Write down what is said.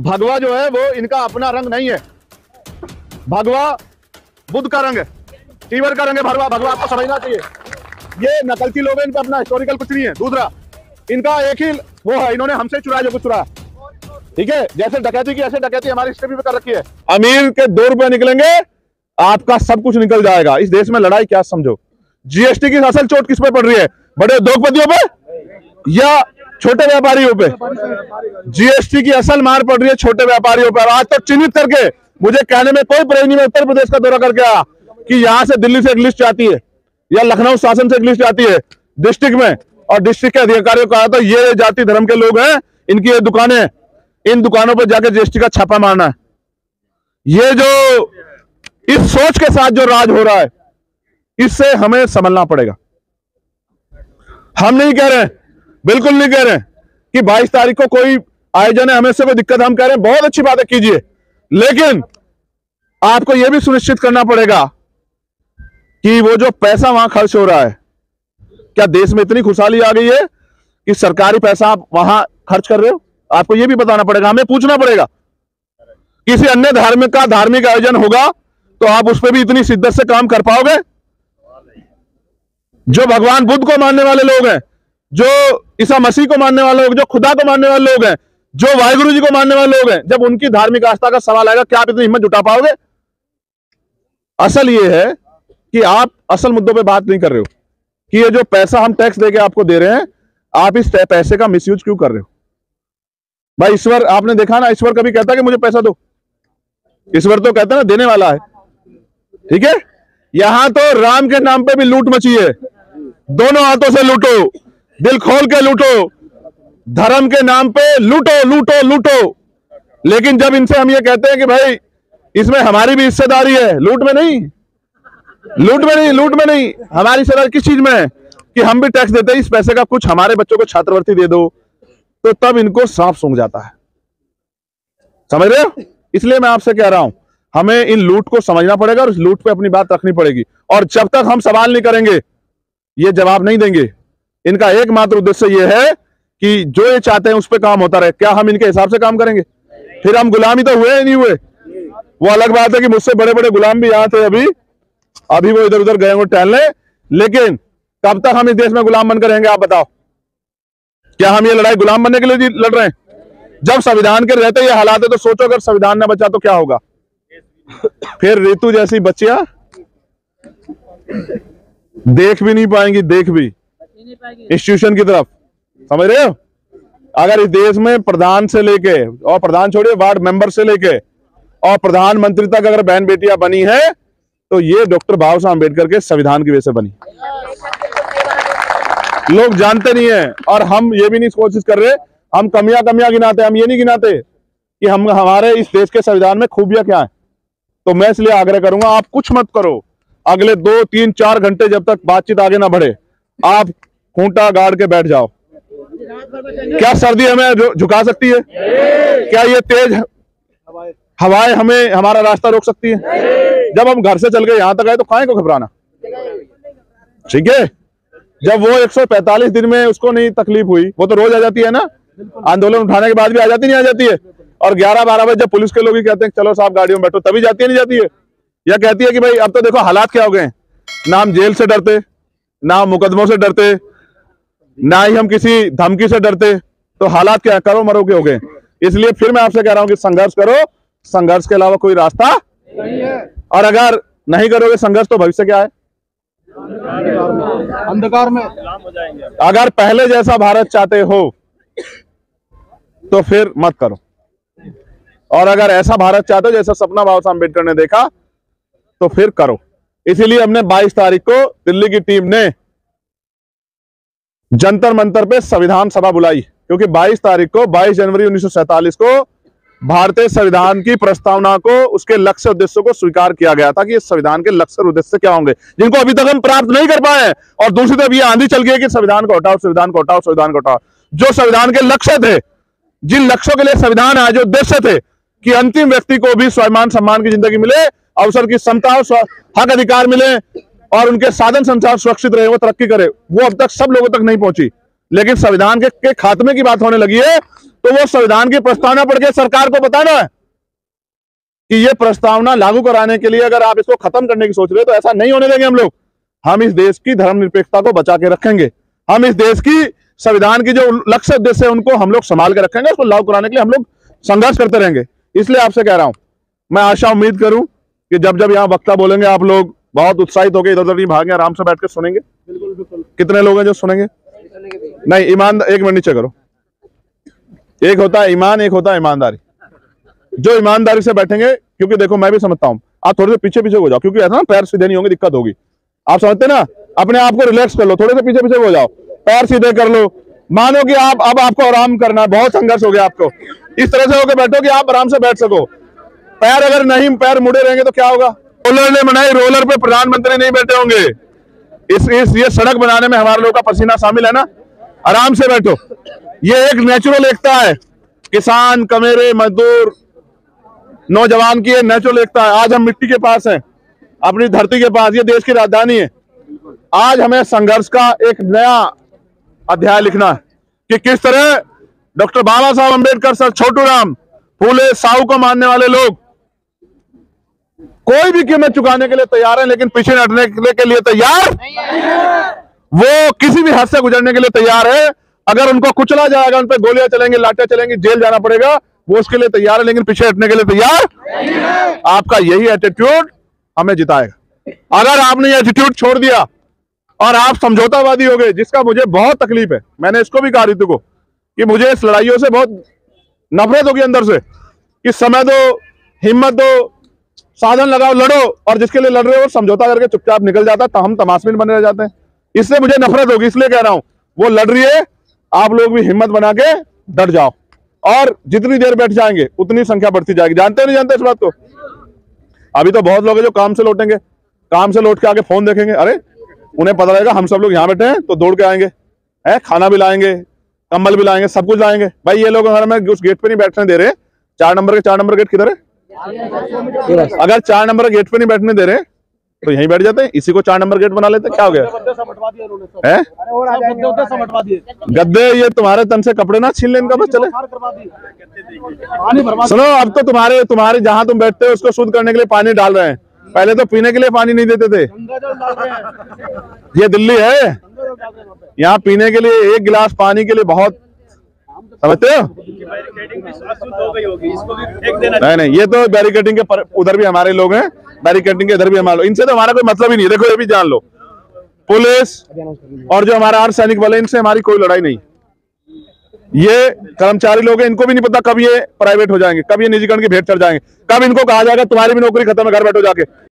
भगवा जो है वो इनका अपना रंग नहीं है। भगवा बुद्ध का रंग है, टीवर का रंग है भगवा। भगवा आपको समझना चाहिए। ये नकलची लोग हैं, इनका अपना हिस्टोरिकल कुछ नहीं है। दूसरा, इनका एक ही वो है, इन्होंने हमसे चुराया जो कुछ चुराया। ठीक है, जैसे डकैती की ऐसे डकैती हमारी हिस्ट्री में कर रखी है। अमीर के 2 रुपए निकलेंगे, आपका सब कुछ निकल जाएगा। इस देश में लड़ाई क्या समझो? जीएसटी की असल चोट किस पे पड़ रही है? बड़े उद्योगपतियों पे या छोटे व्यापारियों पे? जीएसटी की असल मार पड़ रही है छोटे व्यापारियों पर। आज तक चिन्हित करके मुझे कहने में कोई परहेज नहीं। मैं उत्तर प्रदेश का दौरा करके आया कि यहां से दिल्ली से एक लिस्ट आती है या लखनऊ शासन से एक लिस्ट आती है डिस्ट्रिक्ट में, और डिस्ट्रिक्ट के अधिकारियों को कहा था ये जाति धर्म के लोग हैं, इनकी ये दुकानें, इन दुकानों पर जाकर जीएसटी का छापा मारना है। ये जो इस सोच के साथ जो राज हो रहा है, इससे हमें समझना पड़ेगा। हम नहीं कह रहे, बिल्कुल नहीं कह रहे कि 22 तारीख को कोई आयोजन है, हमें से कोई दिक्कत। हम कह रहे हैं बहुत अच्छी बातें कीजिए, लेकिन आपको यह भी सुनिश्चित करना पड़ेगा कि वो जो पैसा वहां खर्च हो रहा है, क्या देश में इतनी खुशहाली आ गई है कि सरकारी पैसा आप वहां खर्च कर रहे हो? आपको यह भी बताना पड़ेगा, हमें पूछना पड़ेगा। किसी अन्य धार्मिक आयोजन होगा तो आप उस पर भी इतनी शिद्दत से काम कर पाओगे? जो भगवान बुद्ध को मानने वाले लोग हैं, जो ईसा मसीह को मानने वाले लोग, जो खुदा को मानने वाले लोग हैं, जो वाहिगुरु जी को मानने वाले लोग हैं, जब उनकी धार्मिक आस्था का सवाल आएगा, क्या आप इतनी हिम्मत जुटा पाओगे? असल ये है कि आप असल मुद्दों पे बात नहीं कर रहे हो कि ये जो पैसा हम टैक्स देके आपको दे रहे हैं, आप इस पैसे का मिसयूज क्यों कर रहे हो? भाई ईश्वर, आपने देखा ना, ईश्वर कभी कहता है कि मुझे पैसा दो। ईश्वर तो कहता है ना देने वाला है। ठीक है, यहां तो राम के नाम पे भी लूट मची है। दोनों हाथों से लूटो, दिल खोल के लूटो, धर्म के नाम पे लूटो लूटो लूटो। लेकिन जब इनसे हम ये कहते हैं कि भाई इसमें हमारी भी हिस्सेदारी है, लूट में नहीं, हमारी हिस्सेदारी किस चीज में है कि हम भी टैक्स देते हैं, इस पैसे का कुछ हमारे बच्चों को छात्रवृत्ति दे दो, तो तब इनको सांप सूंघ जाता है। समझ रहे हो? इसलिए मैं आपसे कह रहा हूं, हमें इन लूट को समझना पड़ेगा और इस लूट पे अपनी बात रखनी पड़ेगी। और जब तक हम सवाल नहीं करेंगे, ये जवाब नहीं देंगे। इनका एकमात्र उद्देश्य ये है कि जो ये चाहते हैं उस पर काम होता रहे। क्या हम इनके हिसाब से काम करेंगे? फिर हम गुलामी तो हुए ही नहीं हुए। वो अलग बात है कि मुझसे बड़े बड़े गुलाम भी यहां थे, अभी वो इधर उधर गए वो टहलने। लेकिन कब तक हम इस देश में गुलाम बनकर रहेंगे? आप बताओ। क्या हम ये लड़ाई गुलाम बनने के लिए लड़ रहे हैं? जब संविधान के रहते ये हालात है तो सोचो अगर संविधान न बचा तो क्या होगा? फिर ऋतु जैसी बच्चियां देख भी नहीं पाएंगी, देख भी इंस्टीट्यूशन की तरफ। समझ रहे हो? अगर इस देश में प्रधान से लेके, और प्रधान छोड़िए, वार्ड मेंबर से लेके और प्रधानमंत्री तक अगर बहन बेटियां बनी है तो ये डॉक्टर बाबा साहब अम्बेडकर के संविधान की वजह से बनी। लोग जानते नहीं है, और हम ये भी नहीं कोशिश कर रहे, हम कमियां गिनाते, हम ये नहीं गिनाते कि हम हमारे इस देश के संविधान में खूबियां क्या है। तो मैं इसलिए आग्रह करूंगा, आप कुछ मत करो। अगले 2, 3, 4 घंटे जब तक बातचीत आगे ना बढ़े, आप खूंटा गाड़ के बैठ जाओ। क्या सर्दी हमें झुका सकती है? क्या ये तेज हवाएं हमें हमारा रास्ता रोक सकती है? जब हम घर से चल के यहां तक आए तो काहे को घबराना? ठीक है, जब वो 145 दिन में उसको नहीं तकलीफ हुई, वो तो रोज आ जाती है ना, आंदोलन उठाने के बाद भी आ जाती नहीं आ जाती है। और 11-12 बजे जब पुलिस के लोग ही कहते हैं चलो साहब गाड़ियों में बैठो, तभी जाती है नहीं जाती है? या कहती है कि भाई अब तो देखो हालात क्या हो गए, ना हम जेल से डरते, ना हम मुकदमों से डरते, ना ही हम किसी धमकी से डरते, तो हालात क्या करो मरो के हो गए। इसलिए फिर मैं आपसे कह रहा हूं कि संघर्ष करो, संघर्ष के अलावा कोई रास्ता नहीं है। और अगर नहीं करोगे संघर्ष तो भविष्य क्या है? अंधकार में। अगर पहले जैसा भारत चाहते हो तो फिर मत करो, और अगर ऐसा भारत चाहते हो जैसा सपना बाबा साहब अम्बेडकर ने देखा तो फिर करो। इसीलिए हमने 22 तारीख को दिल्ली की टीम ने जंतर मंतर पे संविधान सभा बुलाई, क्योंकि 22 तारीख को 22 जनवरी 1947 को भारतीय संविधान की प्रस्तावना को, उसके लक्ष्य उद्देश्यों को स्वीकार किया गया था कि इस संविधान के लक्ष्य और उद्देश्य क्या होंगे, जिनको अभी तक हम प्राप्त नहीं कर पाए हैं। और दूसरी तरफ ये आंधी चल गई कि संविधान को हटाओ, संविधान को हटाओ, संविधान को हटाओ। जो संविधान के लक्ष्य थे, जिन लक्ष्यों के लिए संविधान आया, जो उद्देश्य थे कि अंतिम व्यक्ति को भी स्वाभिमान सम्मान की जिंदगी मिले, अवसर की समता, हक अधिकार मिले और उनके साधन संसाधन सुरक्षित रहे, वो तरक्की करे, वो अब तक सब लोगों तक नहीं पहुंची। लेकिन संविधान के खात्मे की बात होने लगी है तो वो संविधान की प्रस्तावना पढ़ के सरकार को बताना है कि ये प्रस्तावना लागू कराने के लिए अगर आप इसको खत्म करने की सोच रहे हो तो ऐसा नहीं होने देंगे हम लोग। हम इस देश की धर्मनिरपेक्षता को बचा के रखेंगे, हम इस देश की संविधान की जो लक्ष्य उद्देश्य है उनको हम लोग संभाल के रखेंगे, उसको लागू कराने के लिए हम लोग संघर्ष करते रहेंगे। इसलिए आपसे कह रहा हूं, मैं आशा उम्मीद करूं कि जब जब यहाँ वक्ता बोलेंगे आप लोग बहुत उत्साहित होकर इधर उधर नहीं भागेंगे, आराम से बैठ के सुनेंगे। कितने लोग हैं जो सुनेंगे? नहीं, ईमान, एक मिनट नीचे करो। एक होता है ईमान, एक होता है ईमानदारी। जो ईमानदारी से बैठेंगे, क्योंकि देखो मैं भी समझता हूं, आप थोड़े से पीछे पीछे हो जाओ, क्योंकि ऐसा ना पैर सीधे नहीं होंगे, दिक्कत होगी। आप समझते ना, अपने आप को रिलैक्स कर लो, थोड़े से पीछे पीछे हो जाओ, पैर सीधे कर लो। मानो कि आप अब आपको आराम करना है, बहुत संघर्ष हो गया आपको, इस तरह से होकर बैठो कि आप आराम से बैठ सको। पैर अगर नहीं, पैर मुड़े रहेंगे तो क्या होगा? रोलर ने बनाई, रोलर पे प्रधानमंत्री नहीं बैठे होंगे। ये सड़क बनाने में हमारे लोगों का पसीना शामिल है ना। आराम से बैठो, ये एक नेचुरल एकता है, किसान, कमेरे, मजदूर, नौजवान की नेचुरल एकता है। आज हम मिट्टी के पास हैं, अपनी धरती के पास, ये देश की राजधानी है। आज हमें संघर्ष का एक नया अध्याय लिखना है कि किस तरह डॉक्टर बाबा साहब अम्बेडकर, सर छोटू राम, फूले, साहू को मानने वाले लोग कोई भी कीमत चुकाने के लिए तैयार है, लेकिन पीछे हटने के लिए तैयार वो किसी भी हद से गुजरने के लिए तैयार है। अगर उनको कुचला जाएगा, उन पर गोलियां चलेंगी, लाठियां चलेंगी, जेल जाना पड़ेगा, वो उसके लिए तैयार है, लेकिन पीछे हटने के लिए तैयार। आपका यही एटीट्यूड हमें जिताएगा। अगर आपने ये एटीट्यूड छोड़ दिया और आप समझौतावादी हो गए, जिसका मुझे बहुत तकलीफ है, मैंने इसको भी कहा ऋतु को कि मुझे इस लड़ाइयों से बहुत नफरत होगी अंदर से, कि समय दो, हिम्मत दो, साधन लगाओ, लड़ो, और जिसके लिए लड़ रहे हो समझौता करके चुपचाप निकल जाता है, तो हम तमाशबीन बने रह जाते हैं। इससे मुझे नफरत होगी, इसलिए कह रहा हूं, वो लड़ रही है, आप लोग भी हिम्मत बना के डट जाओ, और जितनी देर बैठ जाएंगे उतनी संख्या बढ़ती जाएगी। जानते हो नहीं जानते इस बात को? अभी तो बहुत लोग हैं जो काम से लौटेंगे, काम से लौट के आके फोन देखेंगे, अरे उन्हें पता रहेगा हम सब लोग यहाँ बैठे हैं तो दौड़ के आएंगे, खाना भी लाएंगे, कंबल भी लाएंगे, सब कुछ लाएंगे। भाई ये लोग हमें उस गेट पे नहीं बैठने दे रहे, 4 नंबर के 4 नंबर गेट किधर है? अगर 4 नंबर गेट पे नहीं बैठने दे रहे तो यहीं बैठ जाते हैं, इसी को 4 नंबर गेट बना लेते, क्या हो गया? गद्दे ये तुम्हारे तन से कपड़े ना छीन ले इनका, बस चले। सुनो, अब तो तुम्हारे जहां तुम बैठते हो उसको शुद्ध करने के लिए पानी डाल रहे हैं, पहले तो पीने के लिए पानी नहीं देते थे। ये दिल्ली है, यहाँ पीने के लिए 1 गिलास पानी के लिए बहुत, समझते हो? नहीं, ये तो बैरिकेडिंग के उधर भी हमारे लोग हैं, बैरिकेडिंग के इधर भी हमारे लोग, इनसे तो हमारा कोई मतलब ही नहीं। देखो ये भी जान लो, पुलिस और जो हमारा अर्धसैनिक बल है, इनसे हमारी कोई लड़ाई नहीं। ये कर्मचारी लोग हैं, इनको भी नहीं पता कब ये प्राइवेट हो जाएंगे, कब ये निजीकरण की भेंट चढ़ जाएंगे, कब इनको कहा जाएगा तुम्हारी भी नौकरी खत्म है, घर बैठो जाके।